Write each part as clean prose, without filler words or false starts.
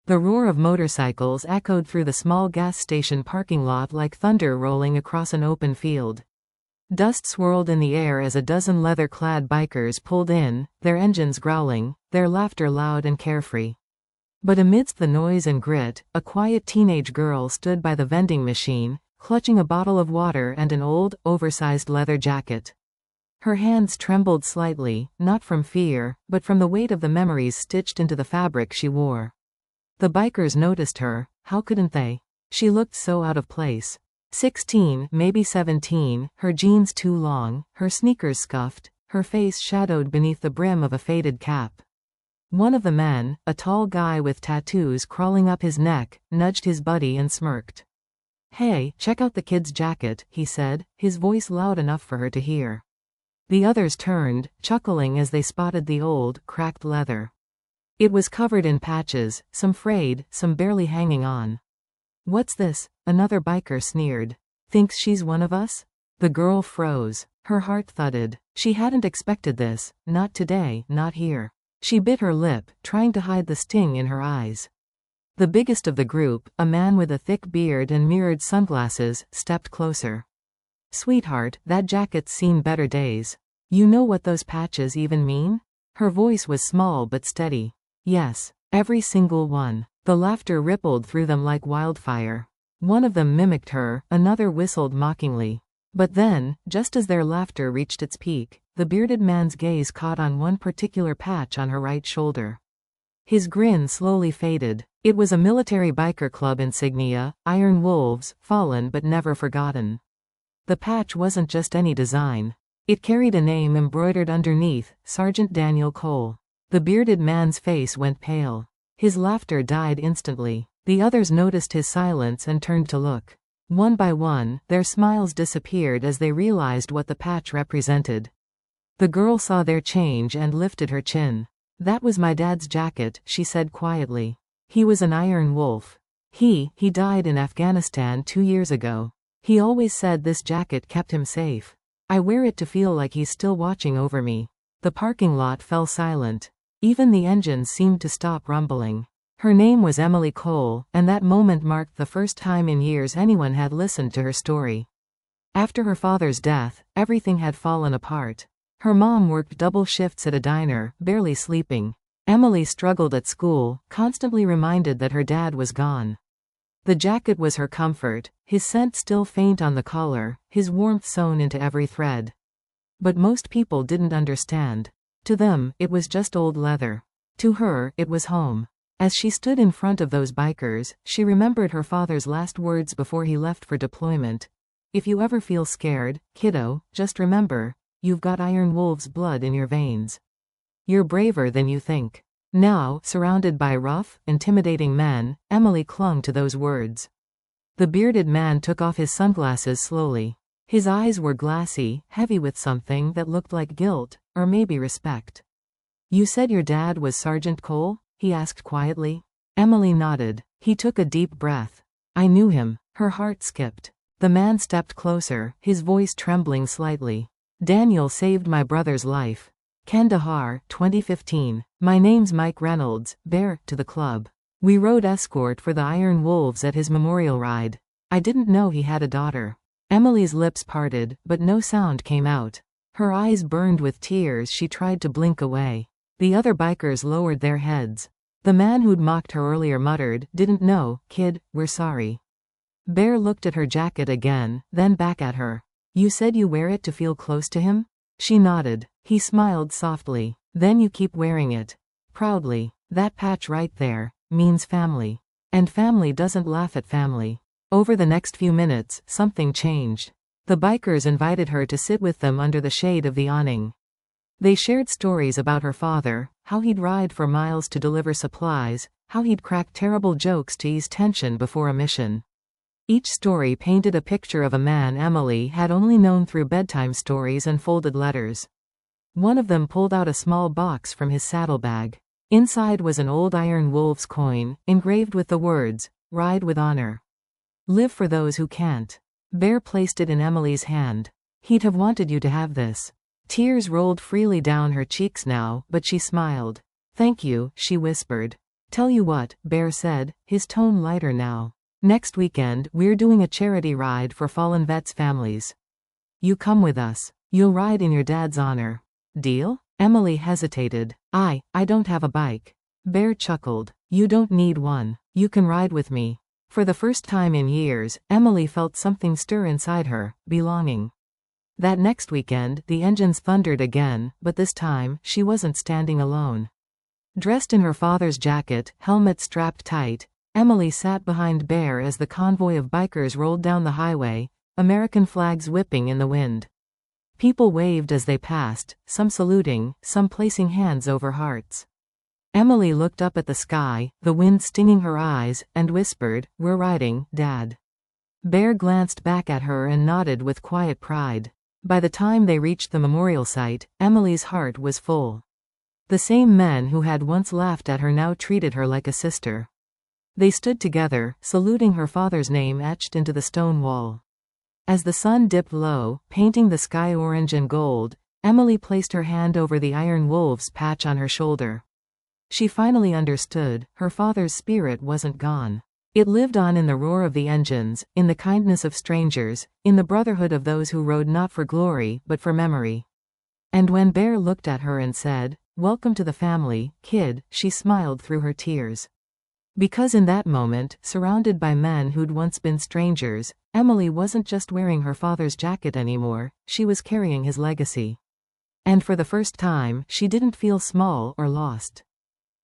The roar of motorcycles echoed through the small gas station parking lot like thunder rolling across an open field. Dust swirled in the air as a dozen leather-clad bikers pulled in, their engines growling, their laughter loud and carefree. But amidst the noise and grit, a quiet teenage girl stood by the vending machine, clutching a bottle of water and an old, oversized leather jacket. Her hands trembled slightly, not from fear, but from the weight of the memories stitched into the fabric she wore. The bikers noticed her. How couldn't they? She looked so out of place. 16, maybe 17, her jeans too long, her sneakers scuffed, her face shadowed beneath the brim of a faded cap. One of the men, a tall guy with tattoos crawling up his neck, nudged his buddy and smirked. "Hey, check out the kid's jacket," he said, his voice loud enough for her to hear. The others turned, chuckling as they spotted the old, cracked leather. It was covered in patches, some frayed, some barely hanging on. "What's this?" another biker sneered. "Thinks she's one of us?" The girl froze. Her heart thudded. She hadn't expected this, not today, not here. She bit her lip, trying to hide the sting in her eyes. The biggest of the group, a man with a thick beard and mirrored sunglasses, stepped closer. "Sweetheart, that jacket's seen better days. You know what those patches even mean?" Her voice was small but steady. "Yes, every single one." The laughter rippled through them like wildfire. One of them mimicked her, another whistled mockingly. But then, just as their laughter reached its peak, the bearded man's gaze caught on one particular patch on her right shoulder. His grin slowly faded. It was a military biker club insignia, Iron Wolves, fallen but never forgotten. The patch wasn't just any design. It carried a name embroidered underneath, Sergeant Daniel Cole. The bearded man's face went pale. His laughter died instantly. The others noticed his silence and turned to look. One by one, their smiles disappeared as they realized what the patch represented. The girl saw their change and lifted her chin. "That was my dad's jacket," she said quietly. "He was an Iron Wolf. He died in Afghanistan 2 years ago. He always said this jacket kept him safe. I wear it to feel like he's still watching over me." The parking lot fell silent. Even the engines seemed to stop rumbling. Her name was Emily Cole, and that moment marked the first time in years anyone had listened to her story. After her father's death, everything had fallen apart. Her mom worked double shifts at a diner, barely sleeping. Emily struggled at school, constantly reminded that her dad was gone. The jacket was her comfort, his scent still faint on the collar, his warmth sewn into every thread. But most people didn't understand. To them, it was just old leather. To her, it was home. As she stood in front of those bikers, she remembered her father's last words before he left for deployment. "If you ever feel scared, kiddo, just remember, you've got Iron Wolf's blood in your veins. You're braver than you think." Now, surrounded by rough, intimidating men, Emily clung to those words. The bearded man took off his sunglasses slowly. His eyes were glassy, heavy with something that looked like guilt, or maybe respect. "You said your dad was Sergeant Cole?" he asked quietly. Emily nodded. He took a deep breath. "I knew him." Her heart skipped. The man stepped closer, his voice trembling slightly. "Daniel saved my brother's life. Kandahar, 2015. My name's Mike Reynolds, bear to the club. We rode escort for the Iron Wolves at his memorial ride. I didn't know he had a daughter." Emily's lips parted, but no sound came out. Her eyes burned with tears. She tried to blink away. The other bikers lowered their heads. The man who'd mocked her earlier muttered, "Didn't know, kid, we're sorry." Bear looked at her jacket again, then back at her. "You said you wear it to feel close to him?" She nodded. He smiled softly. "Then you keep wearing it. Proudly. That patch right there means family. And family doesn't laugh at family." Over the next few minutes, something changed. The bikers invited her to sit with them under the shade of the awning. They shared stories about her father, how he'd ride for miles to deliver supplies, how he'd crack terrible jokes to ease tension before a mission. Each story painted a picture of a man Emily had only known through bedtime stories and folded letters. One of them pulled out a small box from his saddlebag. Inside was an old Iron Wolf's coin, engraved with the words, "Ride with honor. Live for those who can't." Bear placed it in Emily's hand. "He'd have wanted you to have this." Tears rolled freely down her cheeks now, but she smiled. "Thank you," she whispered. Tell you what, Bear said, his tone lighter now. Next weekend, we're doing a charity ride for fallen vets' families. You come with us. You'll ride in your dad's honor. Deal? Emily hesitated. I don't have a bike. Bear chuckled. You don't need one. You can ride with me. For the first time in years, Emily felt something stir inside her, belonging. That next weekend, the engines thundered again, but this time, she wasn't standing alone. Dressed in her father's jacket, helmet strapped tight, Emily sat behind Bear as the convoy of bikers rolled down the highway, American flags whipping in the wind. People waved as they passed, some saluting, some placing hands over hearts. Emily looked up at the sky, the wind stinging her eyes, and whispered, "We're riding, Dad." Bear glanced back at her and nodded with quiet pride. By the time they reached the memorial site, Emily's heart was full. The same men who had once laughed at her now treated her like a sister. They stood together, saluting her father's name etched into the stone wall. As the sun dipped low, painting the sky orange and gold, Emily placed her hand over the Iron Wolves patch on her shoulder. She finally understood, her father's spirit wasn't gone. It lived on in the roar of the engines, in the kindness of strangers, in the brotherhood of those who rode not for glory, but for memory. And when Bear looked at her and said, "Welcome to the family, kid," she smiled through her tears. Because in that moment, surrounded by men who'd once been strangers, Emily wasn't just wearing her father's jacket anymore, she was carrying his legacy. And for the first time, she didn't feel small or lost.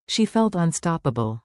She felt unstoppable.